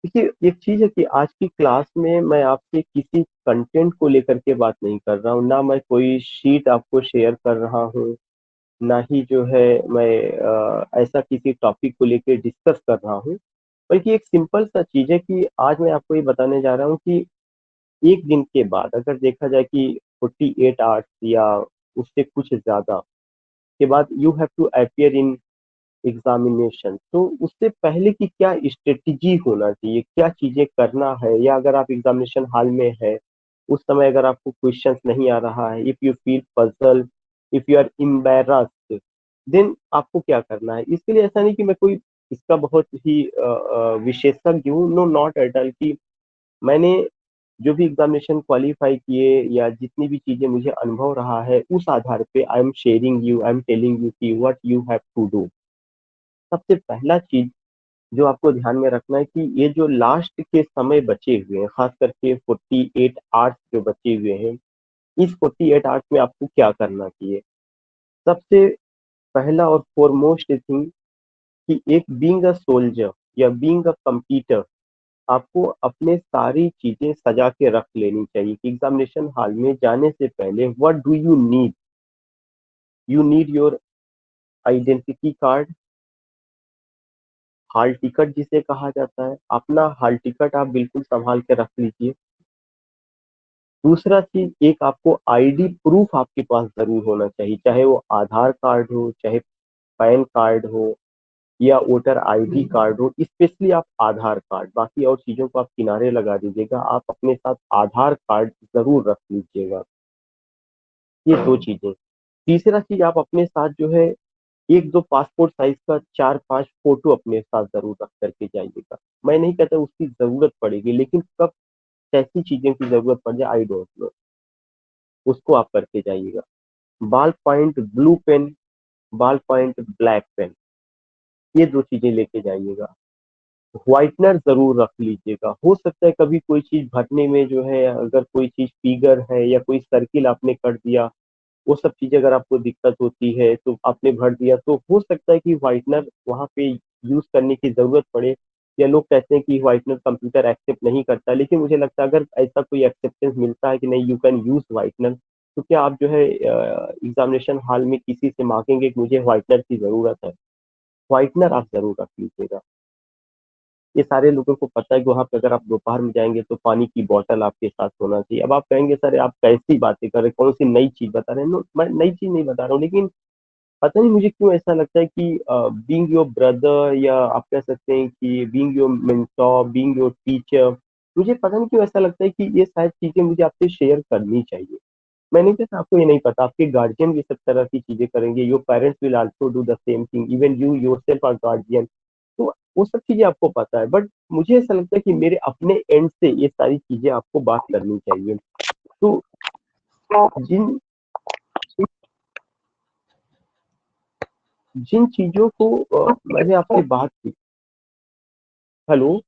देखिए, एक चीज़ है कि आज की क्लास में मैं आपसे किसी कंटेंट को लेकर के बात नहीं कर रहा हूँ, ना मैं कोई शीट आपको शेयर कर रहा हूँ, ना ही जो है मैं ऐसा किसी टॉपिक को लेके डिस्कस कर रहा हूँ। बल्कि एक सिंपल सा चीज़ है कि आज मैं आपको ये बताने जा रहा हूँ कि 1 दिन के बाद अगर देखा जाए कि 48 आवर्स या उससे कुछ ज़्यादा के बाद you have to appear in examination, तो उससे पहले की क्या स्ट्रेटेजी होना चाहिए, क्या चीजें करना है, या अगर आप एग्जामिनेशन हॉल में है उस समय अगर आपको क्वेश्चंस नहीं आ रहा है, if you feel puzzle, if you are embarrassed, then आपको क्या करना है। इसके लिए ऐसा नहीं कि मैं कोई इसका बहुत ही विशेषज्ञ हूँ, नो नॉट एट ऑल, कि मैंने जो भी एग्जामिनेशन क्वालिफाई किए या जितनी भी चीजें मुझे अनुभव रहा है उस आधार पे I am sharing you, I am telling you कि what you have to do. सबसे पहला चीज जो आपको ध्यान में रखना है कि ये जो लास्ट के समय बचे हुए हैं, खास करके 48 आवर्स जो बचे हुए हैं, इस 48 आवर्स में आपको क्या करना चाहिए। सबसे पहला और फॉरमोस्ट थिंग कि एक बीइंग अ सोल्जर या बीइंग अ कंप्यूटर, आपको अपने सारी चीजें सजा के रख लेनी चाहिए कि एग्जामिनेशन हॉल में जाने से पहले what do you need. You need your identity card, hall ticket जिसे कहा जाता है, अपना हॉल टिकट आप बिल्कुल संभाल के रख लीजिए। दूसरा चीज, एक आपको आईडी प्रूफ आपके पास जरूर होना चाहिए, चाहे वो आधार कार्ड हो, चाहे पैन कार्ड हो, या वोटर आईडी कार्ड हो। स्पेशली आप आधार कार्ड, बाकी और चीजों को आप किनारे लगा दीजिएगा, आप अपने साथ आधार कार्ड जरूर रख लीजिएगा। ये दो चीजें। तीसरा चीज, आप अपने साथ जो है एक दो पासपोर्ट साइज का 4-5 फोटो अपने साथ जरूर रख करके जाइएगा। मैं नहीं कहता उसकी जरूरत पड़ेगी, लेकिन कब कैसी चीजें की जरूरत पड़ जाए आई डोंट नो, उसको आप करके जाइएगा। Ball point blue pen, ball point black pen, ये दो चीजें लेके जाइएगा। व्हाइटनर जरूर रख लीजिएगा, हो सकता है कभी कोई चीज भरने में जो है, अगर कोई चीज फिगर है या कोई सर्किल आपने कर दिया, वो सब चीजें अगर आपको दिक्कत होती है तो आपने भर दिया, तो हो सकता है कि व्हाइटनर वहां पे यूज करने की जरूरत पड़े। या लोग कहते हैं कि व्हाइटनर कंप्यूटर एक्सेप्ट नहीं करता, लेकिन मुझे लगता है अगर ऐसा कोई एक्सेप्टेंस मिलता है कि नहीं यू कैन यूज व्हाइटनर, तो क्या आप जो है एग्जामिनेशन हॉल में किसी से मांगेंगे कि मुझे व्हाइटनर की जरूरत है। व्हाइटनर आप जरूर रख लीजिएगा। ये सारे लोगों को पता है कि वहां पे अगर आप दोपहर में जाएंगे तो पानी की बोतल आपके साथ होना चाहिए। अब आप कहेंगे सर आप कैसी बातें कर रहे हैं, कौन सी नई चीज बता रहे हैं। नो, मैं नई चीज नहीं बता रहा हूँ, लेकिन पता नहीं मुझे क्यों ऐसा लगता है कि बीइंग योर ब्रदर, या आप कह सकते हैं कि being your mentor, being your teacher, मुझे पता नहीं क्यों ऐसा लगता है कि ये शायद चीजें मुझे आपसे शेयर करनी चाहिए। मैं नहीं कहता आपको ये नहीं पता, आपके गार्जियन भी सब तरह की चीजें करेंगे, your parents will also do the same thing, even you yourself are guardian. तो वो सब चीजें आपको पता है, बट मुझे ऐसा लगता है कि मेरे अपने एंड से ये सारी चीजें आपको बात करनी चाहिए। तो जिन जिन चीजों को मैंने आपसे बात की। हेलो,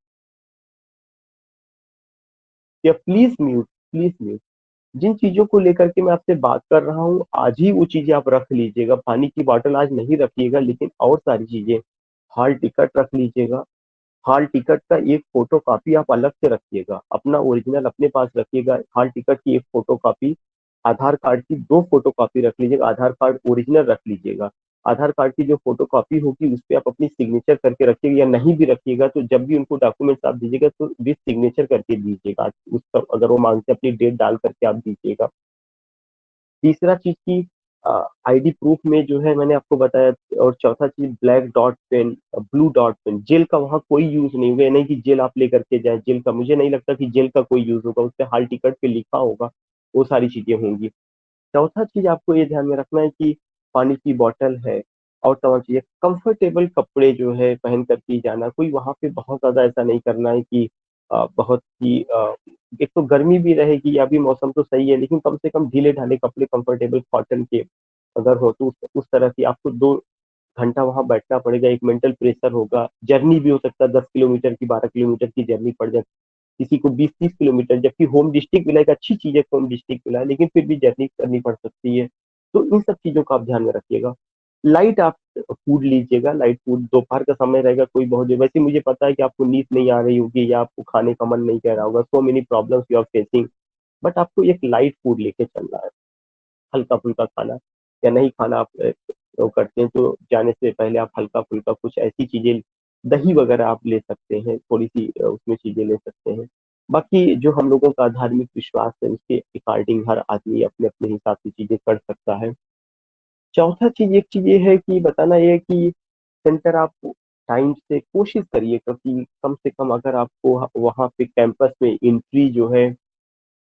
या प्लीज म्यूट, प्लीज म्यूट। जिन चीजों को लेकर के मैं आपसे बात कर रहा हूँ, आज ही वो चीजें आप रख लीजिएगा। पानी की बोतल आज नहीं रखिएगा, लेकिन और सारी चीजें, हॉल टिकट रख लीजिएगा। हॉल टिकट का एक फोटो कॉपी आप अलग से रखिएगा, अपना ओरिजिनल अपने पास रखिएगा। हॉल टिकट की एक फोटो कॉपी, आधार कार्ड की दो फोटो कॉपी रख लीजिएगा, आधार कार्ड ओरिजिनल रख लीजिएगा। आधार कार्ड की जो फोटो कॉपी होगी उस पर आप अपनी सिग्नेचर करके रखिएगा, या नहीं भी रखिएगा तो जब भी उनको डॉक्यूमेंट्स आप दीजिएगा तो विथ सिग्नेचर करके दीजिएगा। उस पर अगर वो मांगते हैं अपनी डेट डाल करके आप दीजिएगा। तीसरा चीज की आईडी प्रूफ में जो है मैंने आपको बताया। और चौथा चीज, black dot pen, blue dot pen. Gel का वहाँ कोई यूज नहीं होगा, नहीं कि जेल आप लेकर के जाए, जेल का मुझे नहीं लगता कि जेल का कोई यूज होगा, उस पर हॉल टिकट पे लिखा होगा, वो सारी चीजें होंगी। चौथा चीज आपको ये ध्यान में रखना है कि पानी की बोतल है, और तमाम चीजें, कंफर्टेबल कपड़े जो है पहन कर के जाना। कोई वहां पे बहुत ज्यादा ऐसा नहीं करना है कि बहुत ही एक तो गर्मी भी रहेगी, अभी मौसम तो सही है, लेकिन कम से कम ढीले ढाले कपड़े, कंफर्टेबल कॉटन के अगर हो तो उस तरह की। आपको 2 घंटा वहां बैठना पड़ेगा, एक मेंटल प्रेशर होगा, जर्नी भी हो सकता है 10 किलोमीटर की, 12 किलोमीटर की जर्नी पड़ जाए किसी को, 20-30 किलोमीटर, जबकि होम डिस्ट्रिक्ट मिला, एक अच्छी चीज है होम डिस्ट्रिक्ट मिला है, लेकिन फिर भी जर्नी करनी पड़ सकती है। तो इन सब चीजों का आप ध्यान में रखिएगा। लाइट आप फूड लीजिएगा, लाइट फूड। दोपहर का समय रहेगा, कोई बहुत देर, वैसे मुझे पता है कि आपको नींद नहीं आ रही होगी या आपको खाने का मन नहीं कर रहा होगा, so many problems you are facing, but आपको एक लाइट फूड लेके चलना है, हल्का फुल्का खाना। या नहीं खाना आप वो करते हैं तो जाने से पहले आप हल्का फुल्का कुछ ऐसी चीजें, दही वगैरह आप ले सकते हैं, थोड़ी सी उसमें चीजें ले सकते हैं। बाकी जो हम लोगों का धार्मिक विश्वास है उसके अकॉर्डिंग हर आदमी अपने अपने हिसाब से चीजें कर सकता है। चौथा चीज, एक चीज ये है कि बताना ये है कि सेंटर आप टाइम से कोशिश करिए, क्योंकि कम से कम अगर आपको वहाँ पे कैंपस में एंट्री जो है,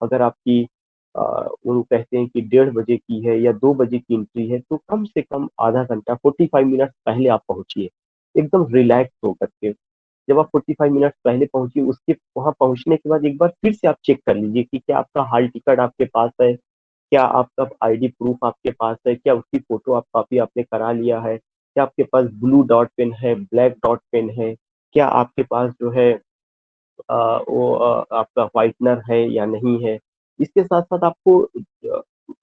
अगर आपकी वो कहते हैं कि 1:30 बजे की है या 2 बजे की एंट्री है, तो कम से कम आधा घंटा 45 मिनट पहले आप पहुंचिए, एकदम रिलैक्स होकर के। जब आप 45 मिनट पहले पहुंचिए, उसके वहां पहुंचने के बाद एक बार फिर से आप चेक कर लीजिए कि क्या आपका हॉल टिकट आपके पास है, क्या आपका आईडी प्रूफ आपके पास है, क्या उसकी फोटो आप कॉपी आपने करा लिया है, क्या आपके पास ब्लू डॉट पेन है, ब्लैक डॉट पेन है, क्या आपके पास जो है वो आपका व्हाइटनर है या नहीं है। इसके साथ साथ आपको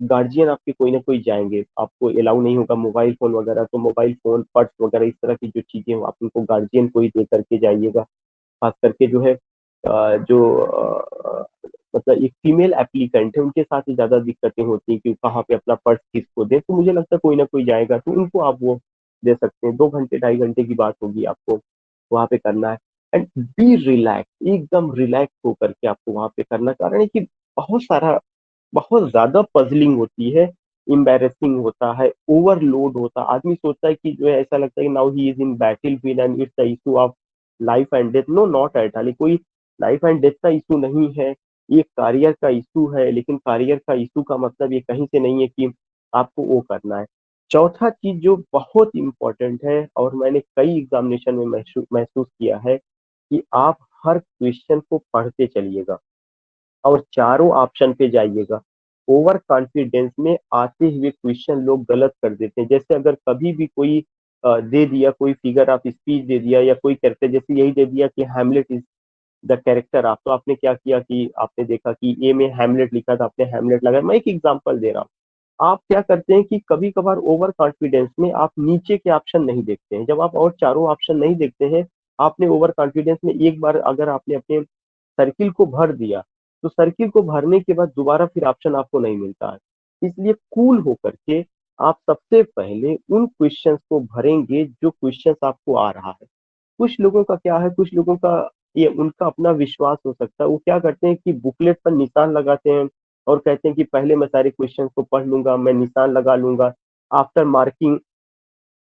गार्जियन आपके कोई ना कोई जाएंगे, आपको अलाउ नहीं होगा मोबाइल फोन वगैरह, तो मोबाइल फोन, पर्स वगैरह इस तरह की जो चीजें हो आप उनको गार्जियन को ही दे करके जाइएगा। खास करके जो है जो मतलब एक फीमेल एप्लीकेंट है उनके साथ ही ज्यादा दिक्कतें होती हैं कि कहाँ पे अपना पर्स किसको दे, तो मुझे लगता है कोई ना कोई जाएगा तो उनको आप वो दे सकते हैं। 2 घंटे 2.5 घंटे की बात होगी, आपको वहां पे करना है। एंड बी रिलैक्स, एकदम रिलैक्स होकर के आपको वहां पे करना, कारण है कि बहुत ज्यादा पजलिंग होती है, इम्बेरेसिंग होता है, ओवरलोड होता है। आदमी सोचता है कि जो है ऐसा लगता है कि now he is in battle field and it's the issue of life and death. No, not at all, कोई लाइफ एंड डेथ का इशू नहीं है, ये कारियर का इशू है। लेकिन कारियर का इशू का मतलब ये कहीं से नहीं है कि आपको वो करना है। चौथा चीज जो बहुत इंपॉर्टेंट है और मैंने कई एग्जामिनेशन में महसूस किया है, कि आप हर क्वेश्चन को पढ़ते चलिएगा और चारों ऑप्शन पे जाइएगा। ओवर कॉन्फिडेंस में आते हुए क्वेश्चन लोग गलत कर देते हैं। जैसे अगर कभी भी कोई दे दिया, कोई फिगर ऑफ स्पीच दे दिया या कोई कैरेक्टर, जैसे यही दे दिया कि Hamlet is the character of, तो आपने क्या किया कि आपने देखा कि ए में हैमलेट लिखा था, आपने हैमलेट लगाया। मैं एक एग्जांपल दे रहा हूँ। आप क्या करते हैं कि कभी कभार ओवर कॉन्फिडेंस में आप नीचे के ऑप्शन नहीं देखते हैं, जब आप और चारों ऑप्शन नहीं देखते हैं, आपने ओवर कॉन्फिडेंस में एक बार अगर आपने अपने सर्किल को भर दिया, तो सर्किल को भरने के बाद दोबारा फिर ऑप्शन आपको नहीं मिलता है। इसलिए कूल होकर के आप सबसे पहले उन क्वेश्चंस को भरेंगे जो क्वेश्चंस आपको आ रहा है। कुछ लोगों का क्या है, कुछ लोगों का ये उनका अपना विश्वास हो सकता है, वो क्या करते हैं कि बुकलेट पर निशान लगाते हैं और कहते हैं कि पहले मैं सारे क्वेश्चन को पढ़ लूंगा, मैं निशान लगा लूंगा, आफ्टर मार्किंग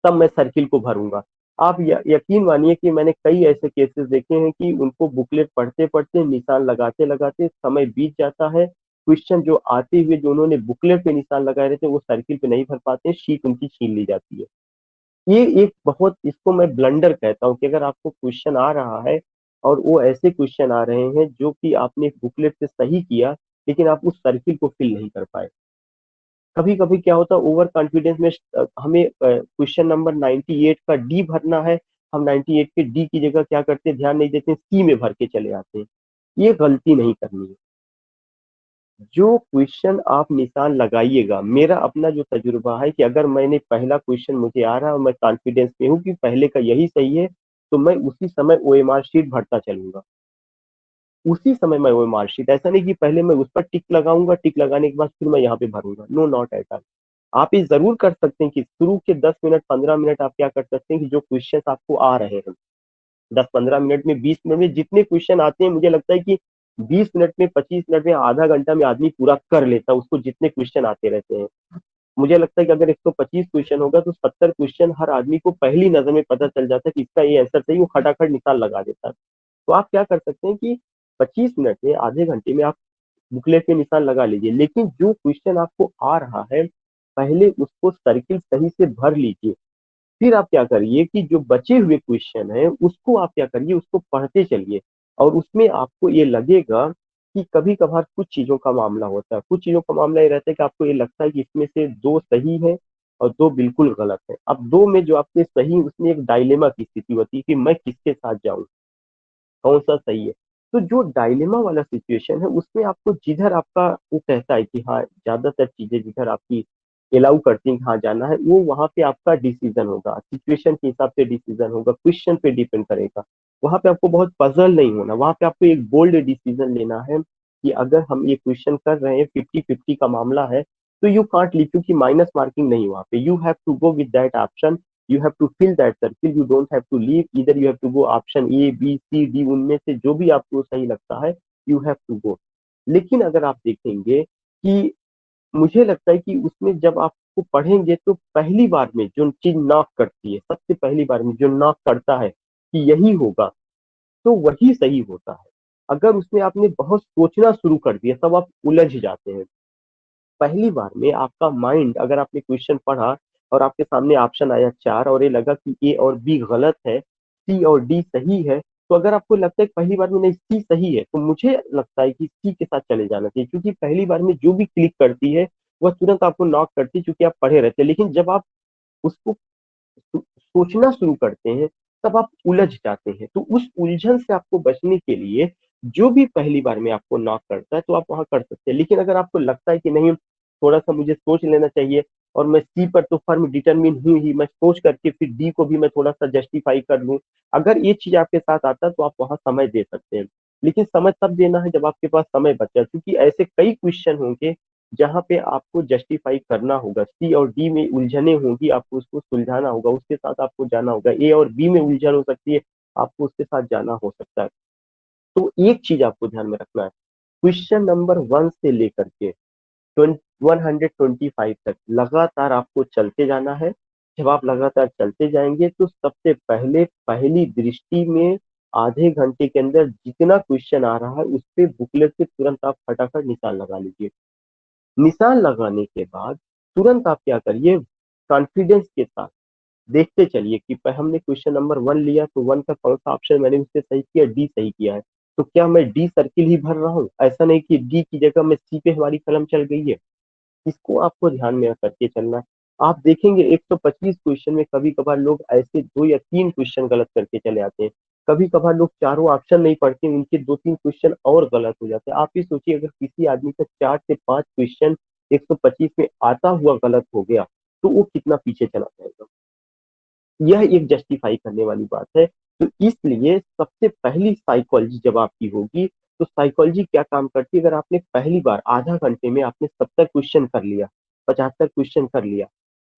तब मैं सर्किल को भरूंगा। आप यकीन मानिए कि मैंने कई ऐसे केसेस देखे हैं कि उनको बुकलेट पढ़ते पढ़ते, निशान लगाते लगाते समय बीत जाता है, क्वेश्चन जो आते हुए जो उन्होंने बुकलेट पे निशान लगाए रहते हैं वो सर्किल पे नहीं भर पाते, शीट उनकी छीन ली जाती है। ये एक बहुत, इसको मैं ब्लंडर कहता हूँ कि अगर आपको क्वेश्चन आ रहा है और वो ऐसे क्वेश्चन आ रहे हैं जो कि आपने बुकलेट से सही किया, लेकिन आप उस सर्किल को फिल नहीं कर पाए। कभी कभी क्या होता है, ओवर कॉन्फिडेंस में हमें क्वेश्चन नंबर 98 का डी भरना है, हम 98 के डी की जगह क्या करते हैं, ध्यान नहीं देते, सी में भर के चले आते हैं। ये गलती नहीं करनी है। जो क्वेश्चन आप निशान लगाइएगा, मेरा अपना जो तजुर्बा है कि अगर मैंने पहला क्वेश्चन मुझे आ रहा है और मैं कॉन्फिडेंस में हूँ कि पहले का यही सही है, तो मैं उसी समय ओएमआर शीट भरता चलूंगा। उसी समय मैं ओएमआर शीट, ऐसा नहीं कि पहले मैं उस पर टिक लगाऊंगा, टिक लगाने के बाद फिर मैं यहाँ पे भरूंगा। No, not at all. आप ये जरूर कर सकते हैं कि शुरू के 10 मिनट 15 मिनट आप क्या कर सकते हैं कि जो क्वेश्चन आपको आ रहे हैं, 10-15 मिनट में, 20 मिनट में, जितने क्वेश्चन आते हैं, मुझे लगता है कि 20 मिनट में, 25 मिनट में, आधा घंटा में आदमी पूरा कर लेता है उसको, जितने क्वेश्चन आते रहते हैं। मुझे लगता है कि अगर 125 क्वेश्चन होगा तो 70 क्वेश्चन हर आदमी को पहली नजर में पता चल जाता है कि इसका ये आंसर सही, वो खटाखट निकाल लगा देता है। तो आप क्या कर सकते हैं कि 25 मिनट में, आधे घंटे में आप बुकलेट में निशान लगा लीजिए, लेकिन जो क्वेश्चन आपको आ रहा है पहले उसको सर्किल सही से भर लीजिए। फिर आप क्या करिए कि जो बचे हुए क्वेश्चन है उसको आप क्या करिए, उसको पढ़ते चलिए। और उसमें आपको ये लगेगा कि कभी कभार कुछ चीजों का मामला होता है, कुछ चीजों का मामला ये रहता है कि आपको ये लगता है कि इसमें से दो सही है और दो बिल्कुल गलत है। अब दो में जो आपके सही, उसमें एक डायलेमा की स्थिति होती है कि मैं किसके साथ जाऊं, कौन सा सही है। तो जो डायलेमा वाला सिचुएशन है उसमें आपको जिधर आपका वो कहता है कि हाँ, ज्यादातर चीजें जिधर आपकी अलाउ करती हैं कि हाँ जाना है, वो वहां पे आपका डिसीजन होगा, सिचुएशन के हिसाब से डिसीजन होगा, क्वेश्चन पे डिपेंड करेगा। वहां पे आपको बहुत पजल नहीं होना, वहां पे आपको एक बोल्ड डिसीजन लेना है कि अगर हम ये क्वेश्चन कर रहे हैं, 50-50 का मामला है, तो यू कांट लीव, क्योंकि माइनस मार्किंग नहीं वहां पे, you have to go with that option, you have to fill that circle, you don't have to leave, इधर you have to go option A B C D, उनमें से जो भी आपको सही लगता है यू हैव टू गो। लेकिन अगर आप देखेंगे कि मुझे लगता है कि उसमें जब आपको पढ़ेंगे तो पहली बार में जो चीज नॉक करती है, सबसे पहली बार में जो नॉक करता है कि यही होगा, तो वही सही होता है। अगर उसमें आपने बहुत सोचना शुरू कर दिया तब आप उलझ जाते हैं। पहली बार में आपका माइंड, अगर आपने क्वेश्चन पढ़ा और आपके सामने ऑप्शन आया चार और ये लगा कि ए और बी गलत है, सी और डी सही है, तो अगर आपको लगता है कि पहली बार में नहीं सी सही है, तो मुझे लगता है कि सी के साथ चले जाना चाहिए, क्योंकि पहली बार में जो भी क्लिक करती है वह तुरंत आपको नॉक करती है, क्योंकि आप पढ़े रहते हैं। लेकिन जब आप उसको सोचना शुरू करते हैं तब आप उलझ जाते हैं। तो उस उलझन से आपको बचने के लिए जो भी पहली बार में आपको नॉक करता है तो आप वहां कर सकते हैं। लेकिन अगर आपको लगता है कि नहीं, थोड़ा सा मुझे सोच लेना चाहिए और मैं सी पर तो फर्म डिटरमिन हूं ही, मैं सोच करके फिर डी को भी मैं थोड़ा सा जस्टिफाई कर लूं, अगर ये चीज आपके साथ आता है तो आप वहां समय दे सकते हैं। लेकिन समय तब देना है जब आपके पास समय बचा, क्योंकि ऐसे कई क्वेश्चन होंगे जहां पे आपको जस्टिफाई करना होगा, सी और डी में उलझने होंगी, आपको उसको सुलझाना होगा, उसके साथ आपको जाना होगा, ए और बी में उलझन हो सकती है, आपको उसके साथ जाना हो सकता है। तो एक चीज आपको ध्यान में रखना है, क्वेश्चन नंबर 1 से लेकर के 125 तक लगातार आपको चलते जाना है। जब आप लगातार चलते जाएंगे तो सबसे पहले पहली दृष्टि में आधे घंटे के अंदर जितना क्वेश्चन आ रहा है उस पे बुकलेट से तुरंत आप फटाफट निशान लगा लीजिए। निशान लगाने के बाद तुरंत आप क्या करिए, कॉन्फिडेंस के साथ देखते चलिए कि हमने क्वेश्चन नंबर 1 लिया तो 1 का कौन सा ऑप्शन मैंने उससे सही किया, डी सही किया है, तो क्या मैं डी सर्किल ही भर रहा हूँ, ऐसा नहीं कि डी की जगह में सी पे हमारी कलम चल गई है। इसको आपको ध्यान में करके चलना है। आप देखेंगे 125 क्वेश्चन में कभी कभार लोग ऐसे 2 या 3 क्वेश्चन गलत करके चले आते हैं, कभी कभार लोग चारों ऑप्शन नहीं पढ़ते, उनके 2-3 क्वेश्चन और गलत हो जाते हैं। आप ही सोचिए अगर किसी आदमी का 4 से 5 क्वेश्चन 125 में आता हुआ गलत हो गया तो वो कितना पीछे चला जाएगा। यह एक जस्टिफाई करने वाली बात है। तो इसलिए सबसे पहली साइकोलॉजी जब आपकी होगी, तो साइकोलॉजी क्या काम करती है, अगर आपने पहली बार आधा घंटे में आपने 70 क्वेश्चन कर लिया, 75 क्वेश्चन कर लिया,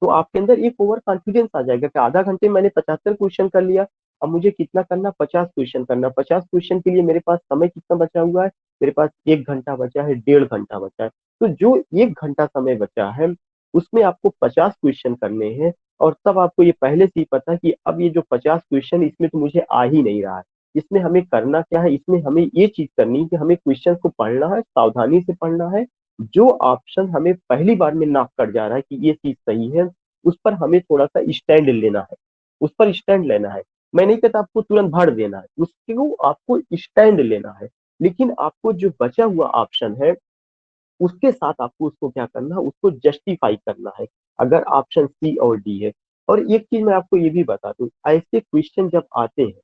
तो आपके अंदर एक ओवर कॉन्फिडेंस आ जाएगा कि आधा घंटे में मैंने 75 क्वेश्चन कर लिया, अब मुझे कितना करना, 50 क्वेश्चन करना, 50 क्वेश्चन के लिए मेरे पास समय कितना बचा हुआ है, मेरे पास 1 घंटा बचा है, 1.5 घंटा बचा है। तो जो 1 घंटा समय बचा है उसमें आपको 50 क्वेश्चन करने हैं, और तब आपको ये पहले से ही पता है कि अब ये जो 50 क्वेश्चन इसमें तो मुझे आ ही नहीं रहा है, इसमें हमें करना क्या है, इसमें हमें ये चीज करनी है कि हमें क्वेश्चन को पढ़ना है, सावधानी से पढ़ना है, जो ऑप्शन हमें पहली बार में नॉक कर जा रहा है कि ये चीज सही है, उस पर हमें थोड़ा सा स्टैंड लेना है, उस पर स्टैंड लेना है। मैं नहीं कहता आपको तुरंत भर देना है, उसको आपको स्टैंड लेना है, लेकिन आपको जो बचा हुआ ऑप्शन है उसके साथ आपको उसको क्या करना है, उसको जस्टिफाई करना है, अगर ऑप्शन सी और डी है। और एक चीज मैं आपको ये भी बता दूं, ऐसे क्वेश्चन जब आते हैं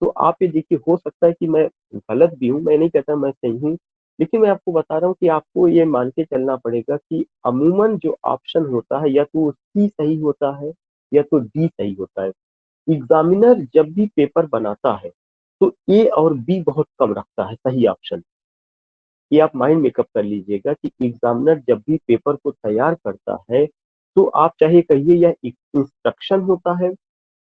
तो आप ये देखिए, हो सकता है कि मैं गलत भी हूँ, मैं नहीं कहता मैं सही हूँ, लेकिन मैं आपको बता रहा हूँ कि आपको ये मान के चलना पड़ेगा कि अमूमन जो ऑप्शन होता है या तो सी सही होता है या तो डी सही होता है। एग्जामिनर जब भी पेपर बनाता है तो ए और बी बहुत कम रखता है सही ऑप्शन। ये आप माइंड मेकअप कर लीजिएगा कि एग्जामिनर जब भी पेपर को तैयार करता है तो आप चाहे कहिए यह इंस्ट्रक्शन होता है,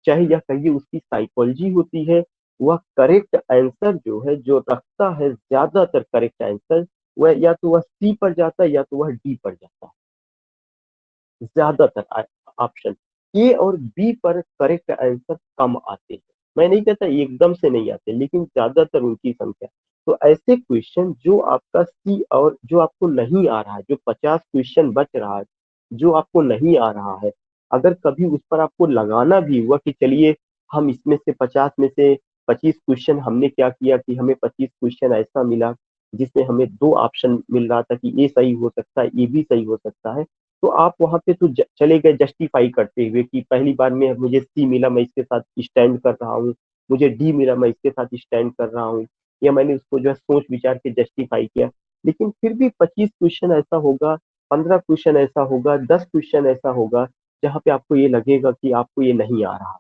चाहे यह कहिए उसकी साइकोलॉजी होती है, वह करेक्ट आंसर जो है जो रखता है, ज्यादातर करेक्ट आंसर वह या तो वह सी पर जाता है या तो वह डी पर जाता है। ज्यादातर ऑप्शन ए और बी पर करेक्ट आंसर कम आते हैं, मैं नहीं कहता एकदम से नहीं आते, लेकिन ज्यादातर उनकी संख्या। तो ऐसे क्वेश्चन जो आपका सी और जो आपको नहीं आ रहा है, जो 50 क्वेश्चन बच रहा है, जो आपको नहीं आ रहा है, अगर कभी उस पर आपको लगाना भी हुआ कि चलिए हम इसमें से 50 में से 25 क्वेश्चन, हमने क्या किया कि हमें 25 क्वेश्चन ऐसा मिला जिसमें हमें 2 ऑप्शन मिल रहा था कि ए सही हो सकता है, ए भी सही हो सकता है, तो आप वहां पे तो चले गए जस्टिफाई करते हुए कि पहली बार में मुझे सी मिला, मैं इसके साथ स्टैंड कर रहा हूँ, मुझे डी मिला, मैं इसके साथ स्टैंड कर रहा हूँ, या मैंने उसको जो है सोच विचार के जस्टिफाई किया। लेकिन फिर भी 25 क्वेश्चन ऐसा होगा 15 क्वेश्चन ऐसा होगा, 10 क्वेश्चन ऐसा होगा जहाँ पे आपको ये लगेगा कि आपको ये नहीं आ रहा,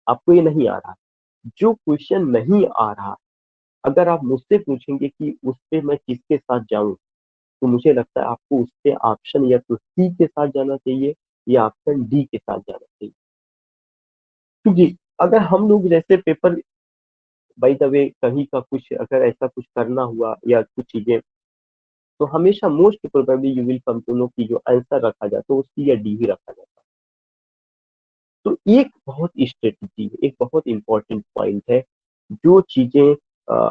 आपको ये नहीं आ रहा। जो क्वेश्चन नहीं आ रहा, अगर आप मुझसे पूछेंगे कि उस पे मैं किसके साथ जाऊँ, तो मुझे लगता है आपको उस पे ऑप्शन या तो सी के साथ जाना चाहिए या ऑप्शन डी के साथ जाना चाहिए। क्योंकि अगर हम लोग जैसे पेपर बाय द वे कहीं का कुछ अगर ऐसा कुछ करना हुआ या कुछ चीजें, तो हमेशा most probably you will come to know कि जो आंसर रखा जाता है वो सी या डी ही रखा जाता है। तो एक बहुत स्ट्रेटेजी है, एक बहुत इंपॉर्टेंट पॉइंट है, जो चीजें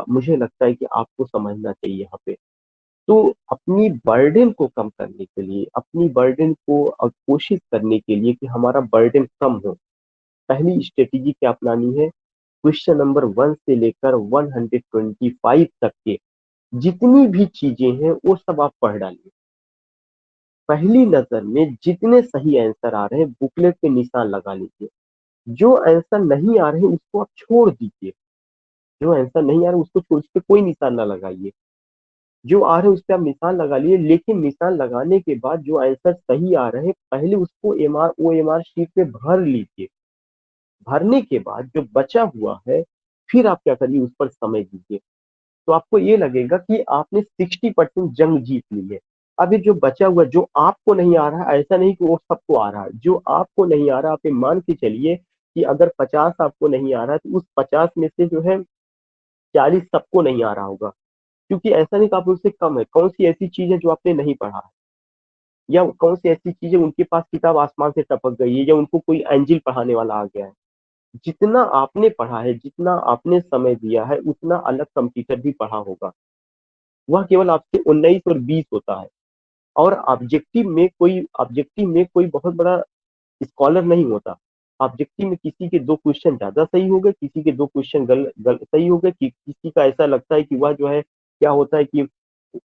मुझे लगता है कि आपको समझना चाहिए यहाँ पे। तो अपनी बर्डन को कम करने के लिए, अपनी बर्डन को कोशिश करने के लिए कि हमारा बर्डन कम हो, पहली स्ट्रेटेजी क्या अपनानी है? क्वेश्चन नंबर 1 से लेकर 125 तक के जितनी भी चीजें हैं वो सब आप पढ़ डालिए। पहली नजर में जितने सही आंसर आ रहे हैं बुकलेट पे निशान लगा लीजिए। जो आंसर नहीं आ रहे उसको आप छोड़ दीजिए। जो आंसर नहीं आ रहा उसको छोड़, उस पे कोई निशान ना लगाइए। जो आ रहे हैं उस पे आप निशान लगा लिए, लेकिन निशान लगाने के बाद जो आंसर सही आ रहे हैं पहले उसको एमआर शीट पे भर लीजिए। भरने के बाद जो बचा हुआ है फिर आप क्या करिए, उस पर समय दीजिए। तो आपको ये लगेगा कि आपने 60% जंग जीत ली है। अभी जो बचा हुआ जो आपको नहीं आ रहा, ऐसा नहीं कि वो सबको आ रहा है, जो आपको नहीं आ रहा आप ये मान के चलिए कि अगर 50 आपको नहीं आ रहा है तो उस 50 में से जो है 40 सबको नहीं आ रहा होगा। क्योंकि ऐसा नहीं कि आप उससे कम है, कौन सी ऐसी चीज है जो आपने नहीं पढ़ा है, या कौन सी ऐसी चीज है उनके पास किताब आसमान से टपक गई है, या उनको कोई एंजिल पढ़ाने वाला आ गया है। जितना आपने पढ़ा है, जितना आपने समय दिया है, उतना अलग कंप्यूटर भी पढ़ा होगा। वह केवल आपसे 19 और 20 होता है। और ऑब्जेक्टिव में कोई बहुत बड़ा स्कॉलर नहीं होता। ऑब्जेक्टिव में किसी के 2 क्वेश्चन ज्यादा सही हो गए, किसी के 2 क्वेश्चन सही हो गए, किसी का ऐसा लगता है कि वह जो है क्या होता है कि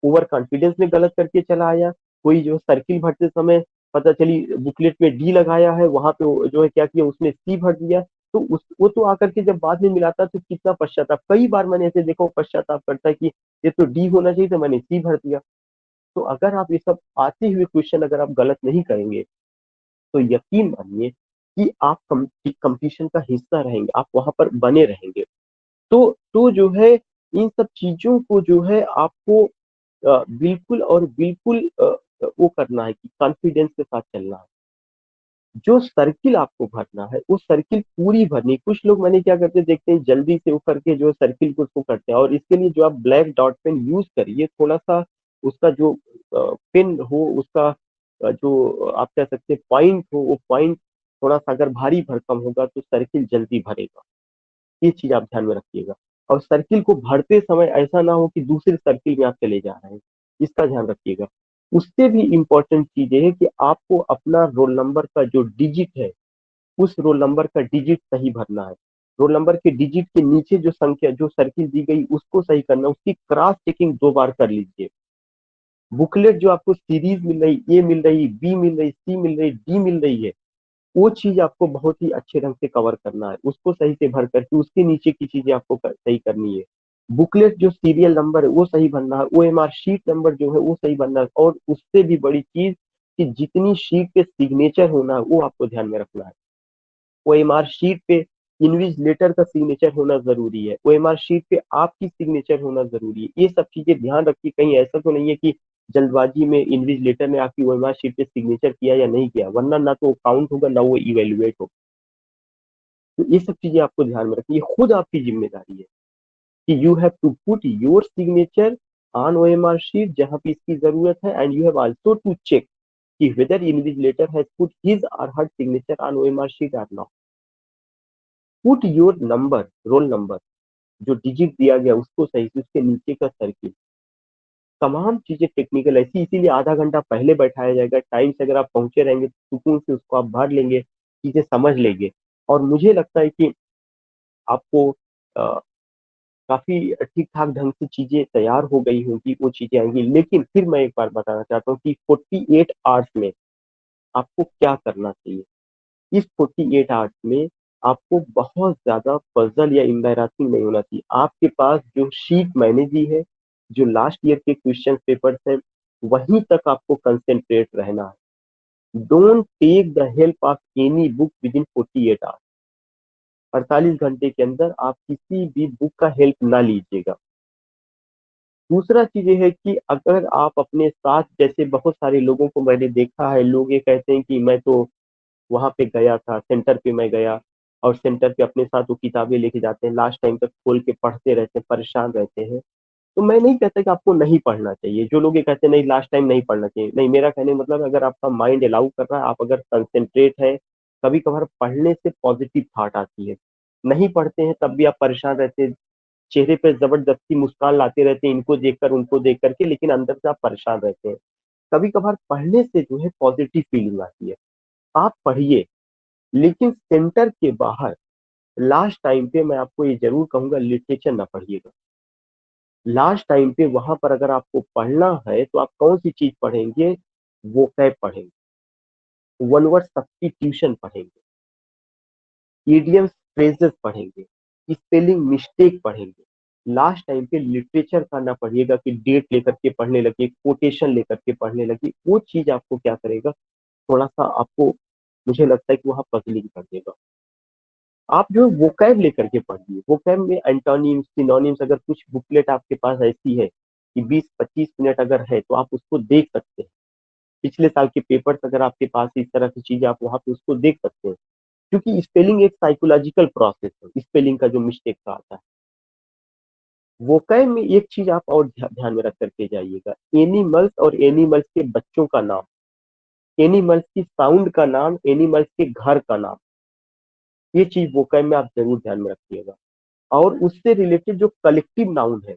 ओवर कॉन्फिडेंस में गलत करके चला आया। कोई जो सर्किल भरते समय पता चली बुकलेट में डी लगाया है, वहां पे जो है क्या किया उसने सी भर दिया। तो वो तो आकर के जब बाद में मिलाता तो कितना पश्चाताप, कई बार मैंने ऐसे देखो पश्चाताप करता है कि ये तो डी होना चाहिए तो मैंने सी भर दिया। तो अगर आप ये सब आते हुए क्वेश्चन अगर आप गलत नहीं करेंगे, तो यकीन मानिए कि आप कंपटीशन का हिस्सा रहेंगे, आप वहां पर बने रहेंगे। तो जो है इन सब चीजों को जो है आपको बिल्कुल और बिल्कुल वो करना है कि कॉन्फिडेंस के साथ चलना है। जो सर्किल आपको भरना है वो सर्किल पूरी भरनी। कुछ लोग मैंने क्या करते देखते हैं जल्दी से वो करके जो सर्किल को उसको करते हैं, और इसके लिए जो आप ब्लैक डॉट पेन यूज करिए, थोड़ा सा उसका जो पेन हो उसका जो आप कह सकते हैं पॉइंट हो, वो पॉइंट थोड़ा सा अगर भारी भरकम होगा तो सर्किल जल्दी भरेगा। ये चीज आप ध्यान में रखिएगा। और सर्किल को भरते समय ऐसा ना हो कि दूसरे सर्किल में आप चले जा रहे हैं, इसका ध्यान रखिएगा। उससे भी इम्पोर्टेंट चीज ये है कि आपको अपना रोल नंबर का जो डिजिट है, उस रोल नंबर का डिजिट सही भरना है। रोल नंबर के डिजिट के नीचे जो संख्या जो सर्किल दी गई उसको सही करना, उसकी क्रॉस चेकिंग 2 बार कर लीजिए। बुकलेट जो आपको सीरीज मिल रही, ए मिल रही, बी मिल रही, सी मिल रही, डी मिल रही है, वो चीज आपको बहुत ही अच्छे ढंग से कवर करना है, उसको सही से भर करके उसके नीचे की चीजें आपको सही करनी है। बुकलेट जो सीरियल नंबर है वो सही भरना है, ओएमआर शीट नंबर जो है वो सही भरना है, और उससे भी बड़ी चीज कि जितनी शीट पे सिग्नेचर होना है वो आपको ध्यान में रखना है। ओएमआर शीट पे इन्विजिलेटर का सिग्नेचर होना जरूरी है, ओएमआर शीट पे आपकी सिग्नेचर होना जरूरी है। ये सब चीजें ध्यान रखिए, कहीं ऐसा तो नहीं है कि जल्दबाजी में इन्विजिलेटर ने आपकी ओएमआर शीट पे सिग्नेचर किया या नहीं किया, वरना ना तो काउंट होगा ना वो इवेल्युएट होगा। तो ये सब चीजें आपको ध्यान में रखनी, ये खुद आपकी जिम्मेदारी है कि you have to put your signature on OMR sheet जहां पे इसकी जरूरत है, and you have also to check कि whether invigilator has put his or her signature on OMR sheet or not. Put your number, roll number जो digit दिया गया उसको सही से, उसके नीचे का सर्किल, तमाम चीजें टेक्निकल ऐसी, इसीलिए आधा घंटा पहले बैठाया जाएगा। टाइम से अगर आप पहुंचे रहेंगे तो सुकून से उसको आप भर लेंगे, चीजें समझ लेंगे। और मुझे लगता है कि आपको काफी ठीक ठाक ढंग से चीजें तैयार हो गई होंगी, वो चीजें आएंगी। लेकिन फिर मैं एक बार बताना चाहता हूँ कि 48 आवर्स में आपको क्या करना चाहिए। इस 48 आवर्स में आपको बहुत ज्यादा पजल या एम्बैरासिंग नहीं होना चाहिए। आपके पास जो शीट मैंने दी है, जो लास्ट ईयर के क्वेश्चन पेपर्स हैं, वहीं तक आपको कंसेंट्रेट रहना है। Don't take the help of any book within 48 hours. 48 घंटे के अंदर आप किसी भी बुक का हेल्प ना लीजिएगा। दूसरा चीज ये है कि अगर आप अपने साथ, जैसे बहुत सारे लोगों को मैंने देखा है, लोग ये कहते हैं कि मैं तो वहां पे गया था, सेंटर पे मैं गया, और सेंटर पे अपने साथ वो किताबें लेके जाते हैं, लास्ट टाइम तक खोल के पढ़ते रहते हैं, परेशान रहते हैं। तो मैं नहीं कहता कि आपको नहीं पढ़ना चाहिए। जो लोग ये कहते हैं नहीं लास्ट टाइम नहीं पढ़ना चाहिए, नहीं, मेरा कहने का मतलब अगर आपका माइंड अलाउ कर रहा है, आप अगर कंसेंट्रेट है, कभी कभार पढ़ने से पॉजिटिव थॉट आती है। नहीं पढ़ते हैं तब भी आप परेशान रहते हैं, चेहरे पे जबरदस्ती मुस्कान लाते रहते हैं, इनको देखकर उनको देख करके, लेकिन अंदर से आप परेशान रहते हैं। कभी कभार पढ़ने से जो है पॉजिटिव फीलिंग आती है। आप पढ़िए, लेकिन सेंटर के बाहर लास्ट टाइम पे मैं आपको ये जरूर कहूंगा, लिटरेचर ना पढ़िएगा। लास्ट टाइम पे वहां पर अगर आपको पढ़ना है तो आप कौन सी चीज पढ़ेंगे? वोकैब पढ़ेंगे, वन वर्ड सब्स्टिट्यूशन पढ़ेंगे, इडियम्स फ्रेजेस पढ़ेंगे, स्पेलिंग मिस्टेक पढ़ेंगे। लास्ट टाइम पे लिटरेचर का ना पढ़िएगा कि डेट लेकर के पढ़ने लगे, कोटेशन लेकर के पढ़ने लगे। वो चीज आपको क्या करेगा, थोड़ा सा आपको, मुझे लगता है कि वहां पजलिंग कर देगा। आप जो है वोकैब लेकर के पढ़िए। वोकैब में एंटोनिम्स, सिनोनिम्स, अगर कुछ बुकलेट आपके पास ऐसी है कि 20-25 मिनट अगर है तो आप उसको देख सकते हैं। पिछले साल के पेपर्स अगर आपके पास इस तरह की चीजें, आप वहां पे उसको देख सकते हैं। क्योंकि स्पेलिंग एक साइकोलॉजिकल प्रोसेस है, स्पेलिंग का जो मिस्टेक का आता है। वोकैब में एक चीज आप और ध्यान में रख करके जाइएगा, एनिमल्स और एनिमल्स के बच्चों का नाम, एनिमल्स की साउंड का नाम, एनिमल्स के घर का नाम, ये चीज वोकैब में आप जरूर ध्यान में रखिएगा। और उससे रिलेटेड जो कलेक्टिव नाउन है,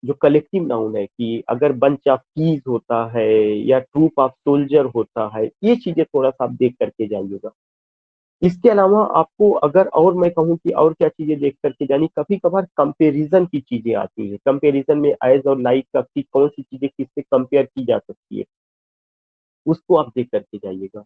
जो कलेक्टिव नाउन है कि अगर बंच ऑफ कीज होता है या ट्रूप ऑफ सोल्जर होता है, ये चीजें थोड़ा सा आप देख करके जाइएगा। इसके अलावा आपको अगर और मैं कहूँ कि और क्या चीजें देख करके जानी, कभी कभार कंपैरिजन की चीजें आती है। कंपैरिजन में एज और लाइक का कि कौन सी चीजें किससे कंपेयर की जा सकती है, उसको आप देख करके जाइएगा।